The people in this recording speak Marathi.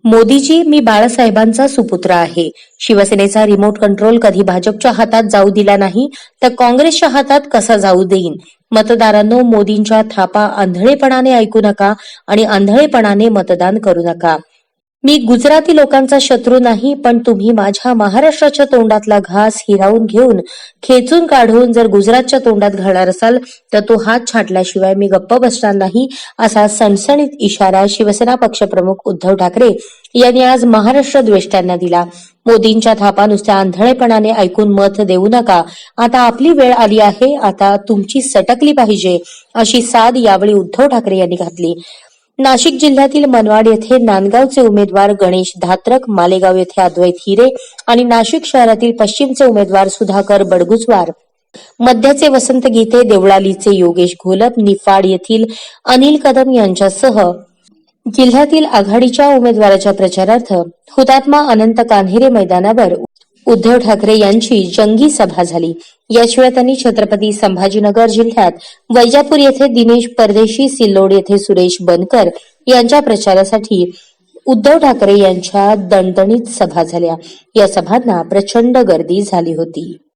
मोदीजी, मी बाळासाहेबांचा सुपुत्र आहे. शिवसेनेचा रिमोट कंट्रोल कधी भाजपच्या हातात जाऊ दिला नाही, तर काँग्रेसच्या हातात कसा जाऊ देईन? मतदारांनो, मोदींच्या थापा आंधळेपणाने ऐकू नका आणि आंधळेपणाने मतदान करू नका. मी गुजराती लोकांचा शत्रू नाही, पण तुम्ही माझ्या महाराष्ट्राच्या तोंडातला घास हिरावून घेऊन खेचून काढून जर गुजरातच्या तोंडात घालणार असाल तर तो हात छाटल्याशिवाय मी गप्प बसणार नाही, असा सणसणीत इशारा शिवसेना पक्षप्रमुख उद्धव ठाकरे यांनी आज महाराष्ट्र द्वेष्ट्यांना दिला. मोदींच्या थापा नुसत्या आंधळेपणाने ऐकून मत देऊ नका. आता आपली वेळ आली आहे, आता तुमची सटकली पाहिजे, अशी साद यावेळी उद्धव ठाकरे यांनी घातली. नाशिक जिल्ह्यातील मनमाड येथे नांदगावचे उमेदवार गणेश धात्रक, मालेगाव येथे अद्वैत हिरे आणि नाशिक शहरातील पश्चिमचे उमेदवार सुधाकर बडगुजवार, मध्याचे वसंत गीते, देवळालीचे योगेश घोलप, निफाड येथील अनिल कदम यांच्यासह जिल्ह्यातील आघाडीच्या उमेदवाराच्या प्रचारार्थ हुतात्मा अनंत कान्हेरे मैदानावर उद्धव ठाकरे यांची जंगी सभा झाली. याशिवाय त्यांनी छत्रपती संभाजीनगर जिल्ह्यात वैजापूर येथे दिनेश परदेशी, सिल्लोड येथे सुरेश बनकर यांच्या प्रचारासाठी उद्धव ठाकरे यांच्या दणदणीत सभा झाल्या. या सभांना प्रचंड गर्दी झाली होती.